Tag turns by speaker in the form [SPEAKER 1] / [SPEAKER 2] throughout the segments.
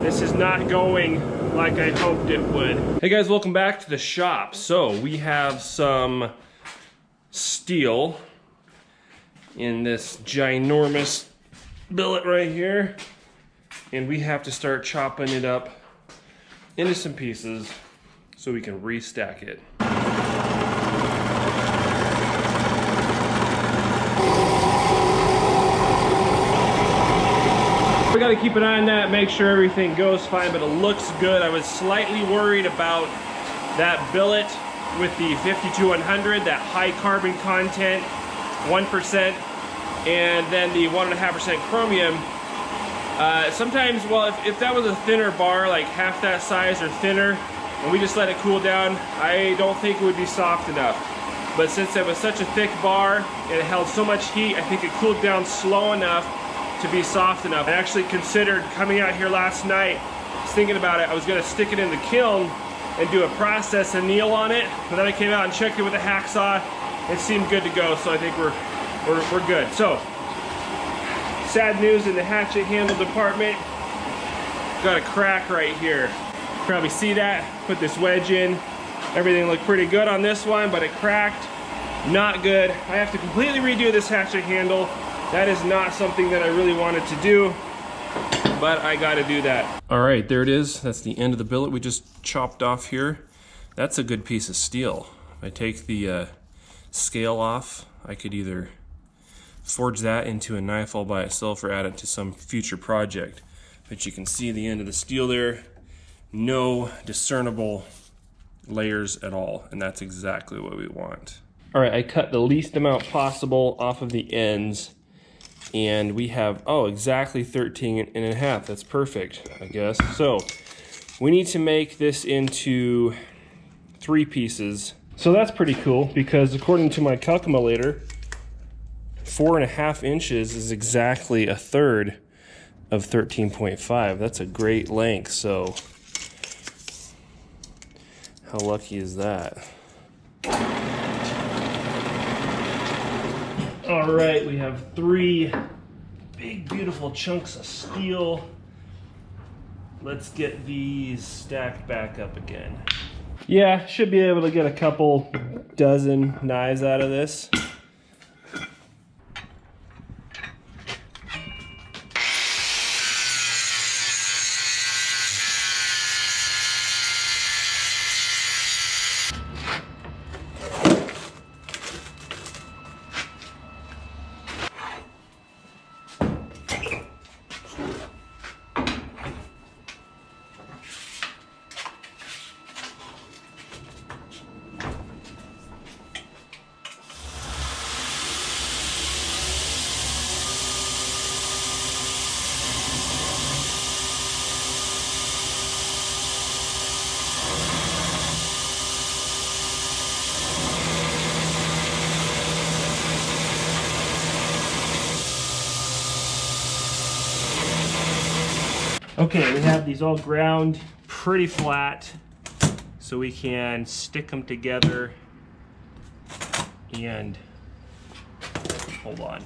[SPEAKER 1] This is not going like I hoped it would. Hey guys, welcome back to the shop. So we have some steel in this ginormous billet right here, and we have to start chopping it up into some pieces so we can restack it. We got to keep an eye on that, make sure everything goes fine, but it looks good. I was slightly worried about that billet with the 52100, that high carbon content, 1%, and then the 1.5% chromium. Sometimes, well, if that was a thinner bar, like half that size or thinner, and we just let it cool down, I don't think it would be soft enough. But since it was such a thick bar and it held so much heat, I think it cooled down slow enough to be soft enough. I actually considered coming out here last night, thinking about it. I was gonna stick it in the kiln and do a process anneal on it, but then I came out and checked it with a hacksaw. It seemed good to go, so I think we're good. So, sad news in the hatchet handle department. Got a crack right here. Probably see that. Put this wedge in. Everything looked pretty good on this one, but it cracked. Not good. I have to completely redo this hatchet handle. That is not something that I really wanted to do, but I gotta do that. All right, there it is. That's the end of the billet we just chopped off here. That's a good piece of steel. If I take the scale off, I could either forge that into a knife all by itself or add it to some future project. But you can see the end of the steel there. No discernible layers at all, and that's exactly what we want. All right, I cut the least amount possible off of the ends, and we have, oh, exactly 13.5. That's perfect, I guess. So we need to make this into 3 pieces. So that's pretty cool, because according to my calculator, 4.5 inches is exactly 1/3 of 13.5. That's a great length, so how lucky is that? All right, we have 3 big, beautiful chunks of steel. Let's get these stacked back up again. Yeah, should be able to get a couple dozen knives out of this. Okay, we have these all ground pretty flat, so we can stick them together and hold on.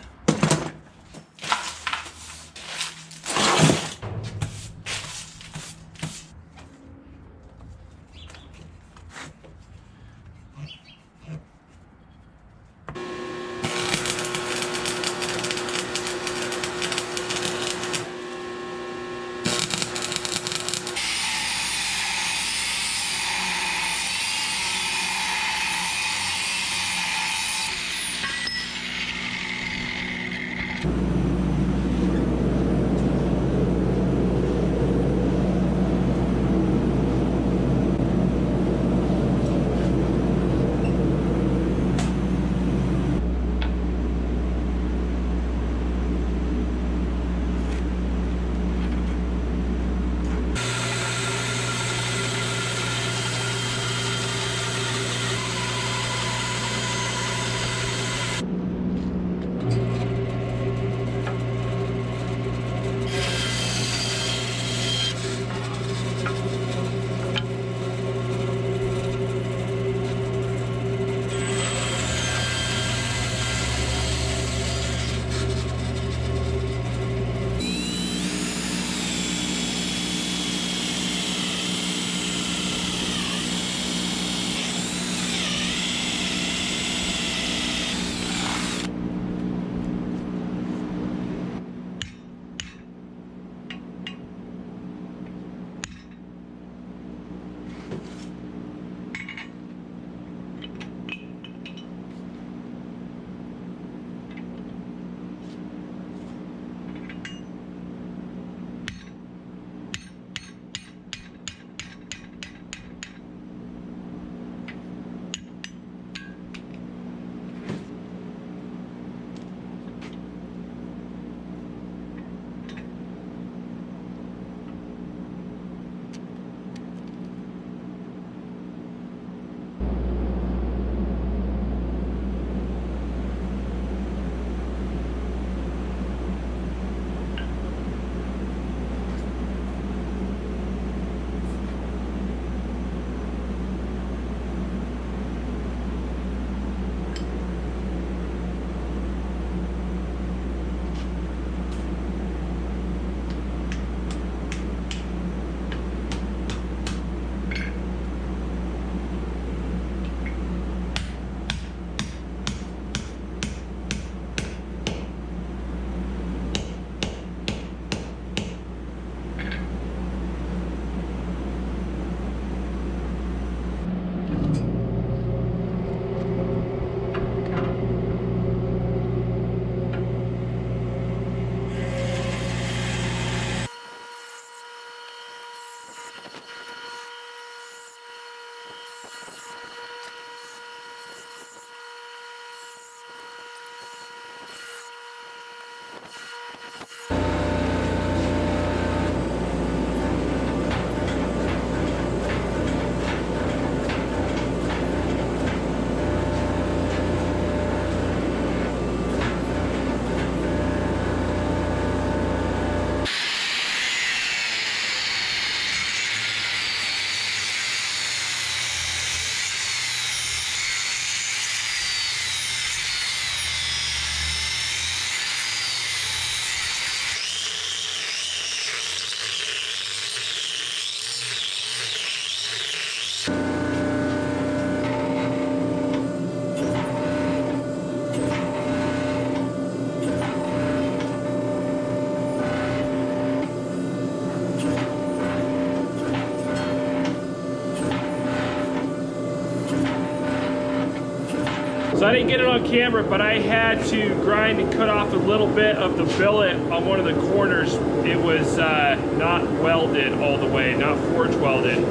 [SPEAKER 1] So I didn't get it on camera, but I had to grind and cut off a little bit of the billet on one of the corners. It was not welded all the way, not forge welded.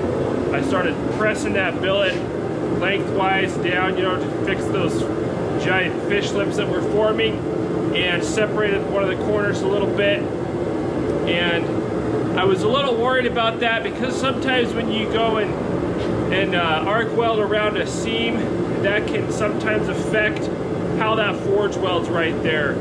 [SPEAKER 1] I started pressing that billet lengthwise down, you know, to fix those giant fish lips that were forming, and separated one of the corners a little bit. And I was a little worried about that because sometimes when you go and arc weld around a seam, that can sometimes affect how that forge welds right there.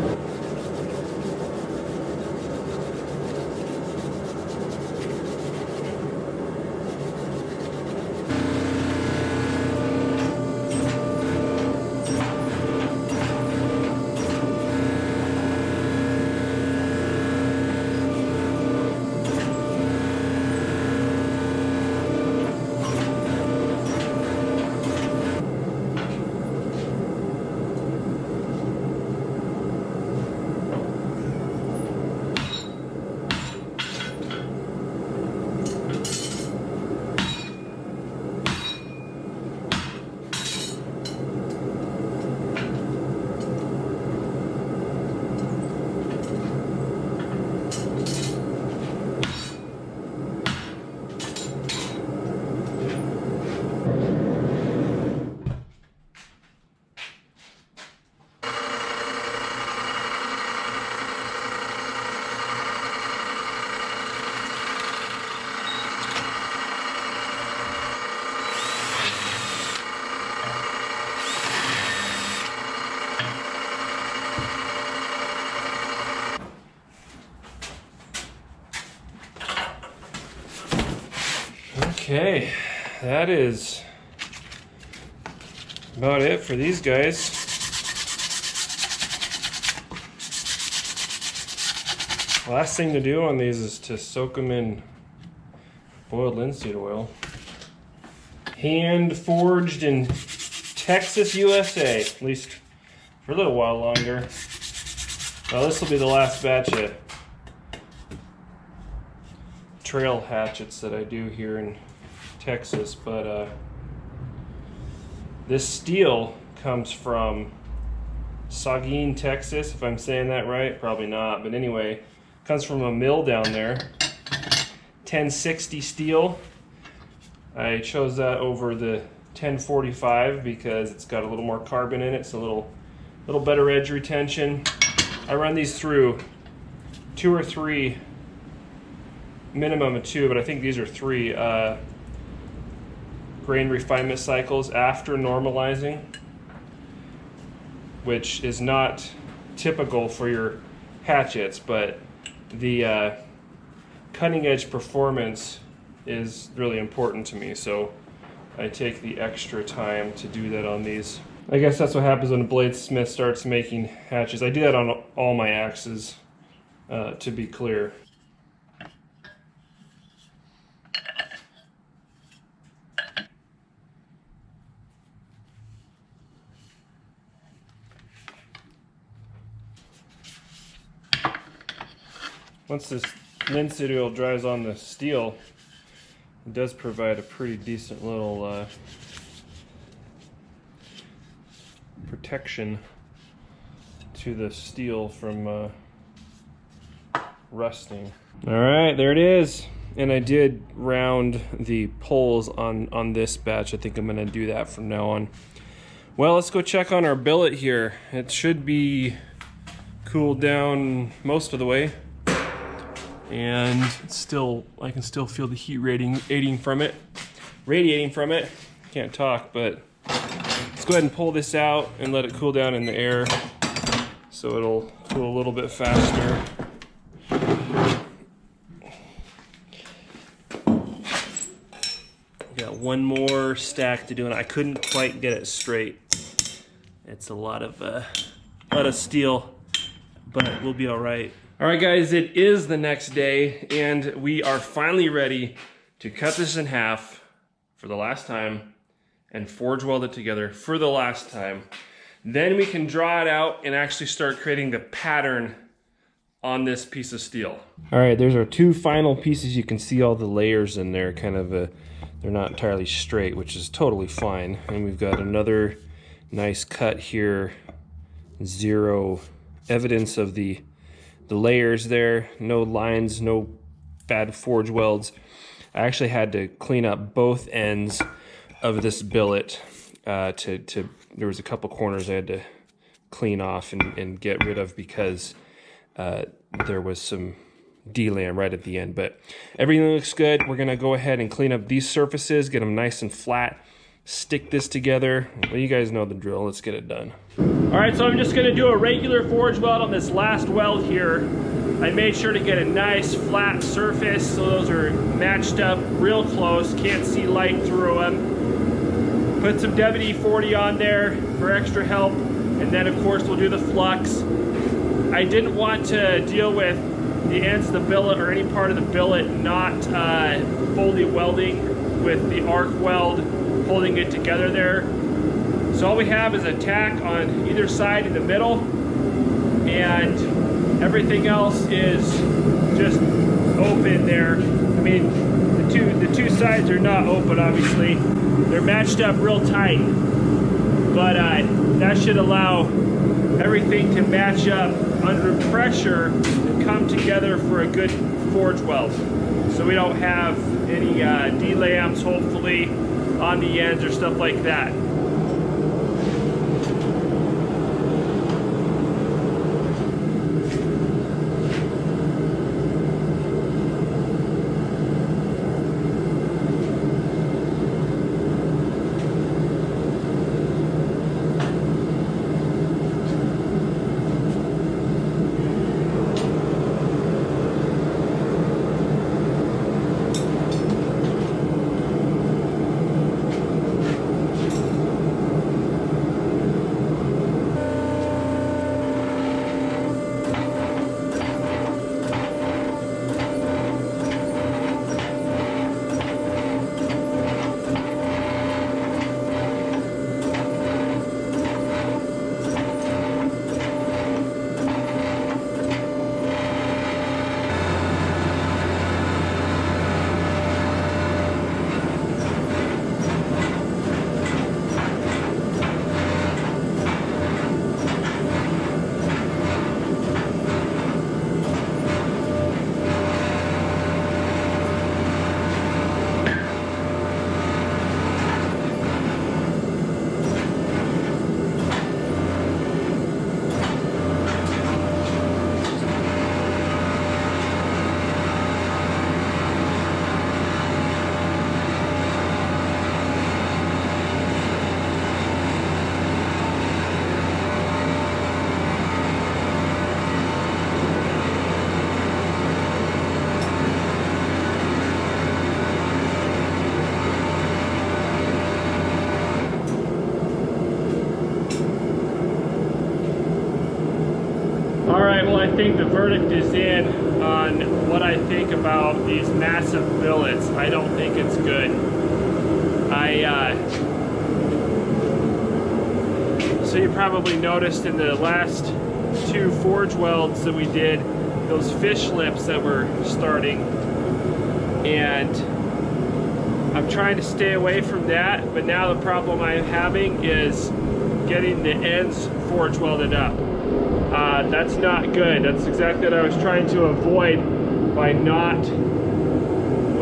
[SPEAKER 1] Okay, that is about it for these guys. Last thing to do on these is to soak them in boiled linseed oil. Hand forged in Texas, USA, at least for a little while longer. Well, this will be the last batch of trail hatchets that I do here in Texas, but this steel comes from Seguin, Texas, if I'm saying that right. Probably not, but anyway, it comes from a mill down there. 1060 steel. I chose that over the 1045 because it's got a little more carbon in it. It's a little better edge retention. I run these through 2 or 3, minimum of 2, but I think these are 3 grain refinement cycles after normalizing, which is not typical for your hatchets, but the cutting edge performance is really important to me, so I take the extra time to do that on these. I guess that's what happens when a bladesmith starts making hatches. I do that on all my axes, to be clear. Once this linseed oil dries on the steel, it does provide a pretty decent little protection to the steel from rusting. All right, there it is. and I did round the poles on this batch. I think I'm gonna do that from now on. Well, let's go check on our billet here. It should be cooled down most of the way, and it's still, I can still feel the heat radiating from it. Can't talk, but let's go ahead and pull this out and let it cool down in the air so it'll cool a little bit faster. Got one more stack to do, and I couldn't quite get it straight. It's a lot of steel, but we'll be all right. All right, guys, it is the next day, and we are finally ready to cut this in half for the last time and forge weld it together for the last time. Then we can draw it out and actually start creating the pattern on this piece of steel. All right, there's our two final pieces. You can see all the layers in there, kind of they're not entirely straight, which is totally fine. And we've got another nice cut here. Zero evidence of the layers there. No lines, no bad forge welds. I actually had to clean up both ends of this billet. There was a couple corners I had to clean off and get rid of because there was some D-lam right at the end, but everything looks good. We're gonna go ahead and clean up these surfaces, get them nice and flat, stick this together. Well, you guys know the drill. Let's get it done. All right, so I'm just gonna do a regular forge weld on this last weld here. I made sure to get a nice flat surface so those are matched up real close, can't see light through them. Put some WD-40 on there for extra help, and then of course we'll do the flux. I didn't want to deal with the ends of the billet or any part of the billet not fully welding with the arc weld holding it together there. So all we have is a tack on either side in the middle, and everything else is just open there. I mean, the two sides are not open, obviously. They're matched up real tight, but that should allow everything to match up under pressure and come together for a good forge weld. So we don't have any D-lams, hopefully, on the ends or stuff like that. I think the verdict is in on what I think about these massive billets. I don't think it's good. So you probably noticed in the last two forge welds that we did, those fish lips that were starting, and I'm trying to stay away from that, but now the problem I'm having is getting the ends forge welded up. That's not good. That's exactly what I was trying to avoid by not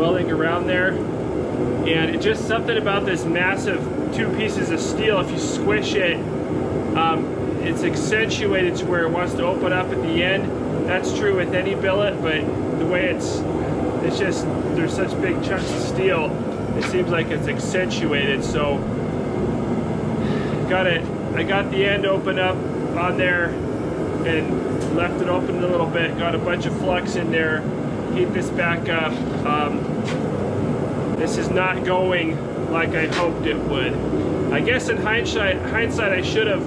[SPEAKER 1] welding around there. And it's just something about this massive 2 pieces of steel. If you squish it, it's accentuated to where it wants to open up at the end. That's true with any billet, but the way it's just, there's such big chunks of steel, it seems like it's accentuated. So I got the end open up on there and left it open a little bit, got a bunch of flux in there, heat this back up. This is not going like I hoped it would. I guess in hindsight I should have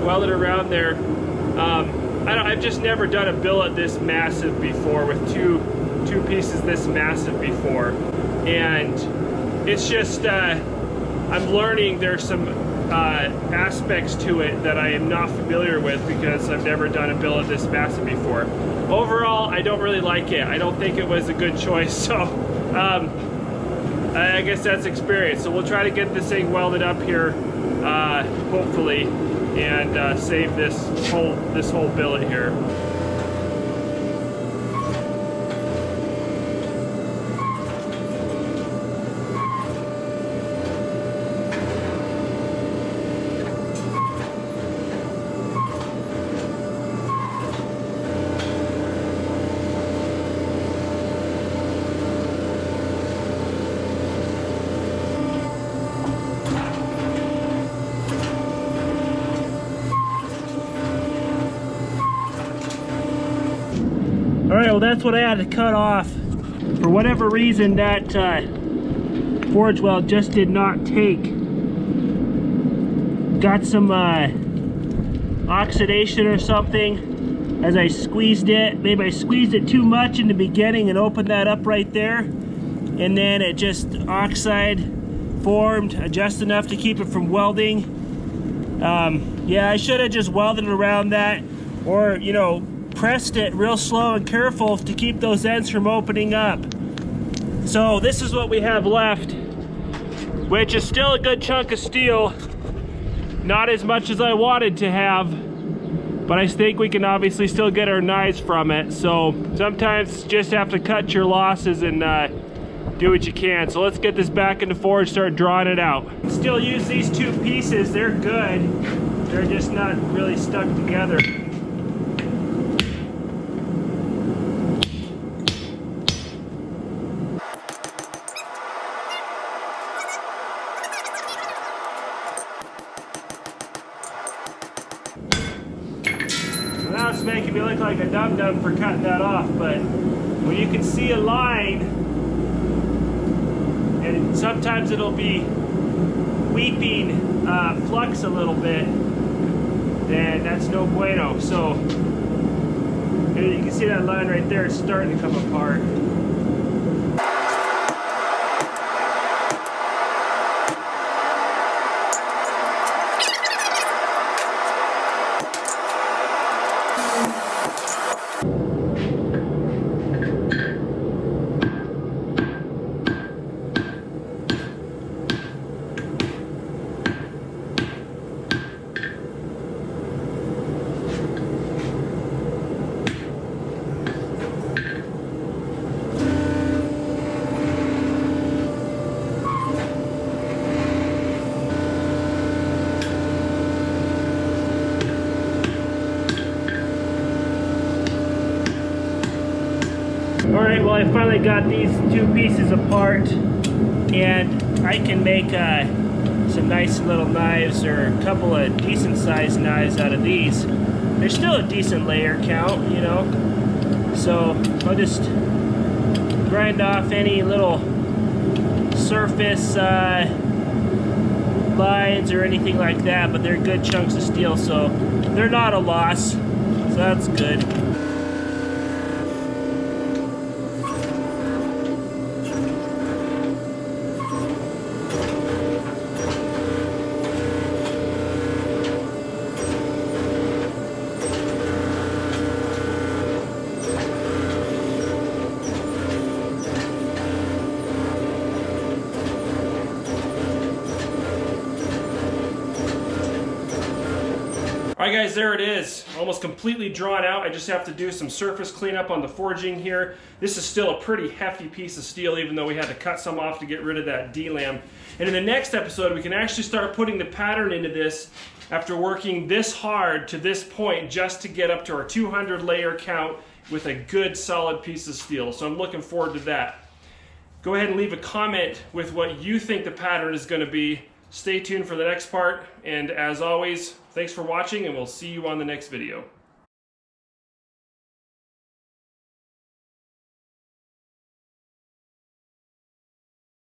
[SPEAKER 1] welded around there. I've just never done a billet this massive before, with two pieces this massive before, and it's just I'm learning there's some aspects to it that I am not familiar with because I've never done a billet this massive before. Overall, I don't really like it. I don't think it was a good choice, so I guess that's experience. So we'll try to get this thing welded up here, hopefully, and save this whole billet here. All right, well, that's what I had to cut off. For whatever reason, that forge weld just did not take. Got some oxidation or something as I squeezed it. Maybe I squeezed it too much in the beginning and opened that up right there. And then it just oxide formed just enough to keep it from welding. Yeah, I should have just welded around that, or, you know, pressed it real slow and careful to keep those ends from opening up. So this is what we have left, which is still a good chunk of steel. Not as much as I wanted to have, but I think we can obviously still get our knives from it. So sometimes you just have to cut your losses and do what you can. So let's get this back in the forge, start drawing it out. Still use these 2 pieces, they're good. They're just not really stuck together. Now it's making me look like a dum-dum for cutting that off, but when you can see a line, and sometimes it'll be weeping flux a little bit, then that's no bueno. So you can see that line right there, it's starting to come apart. Alright, well, I finally got these 2 pieces apart, and I can make some nice little knives, or a couple of decent sized knives out of these. There's still a decent layer count, you know, so I'll just grind off any little surface lines or anything like that, but they're good chunks of steel, so they're not a loss, so that's good. All right guys, there it is. Almost completely drawn out. I just have to do some surface cleanup on the forging here. This is still a pretty hefty piece of steel, even though we had to cut some off to get rid of that D-lam. And in the next episode, we can actually start putting the pattern into this after working this hard to this point just to get up to our 200 layer count with a good solid piece of steel. So I'm looking forward to that. Go ahead and leave a comment with what you think the pattern is going to be. Stay tuned for the next part, and as always, thanks for watching, and we'll see you on the next video.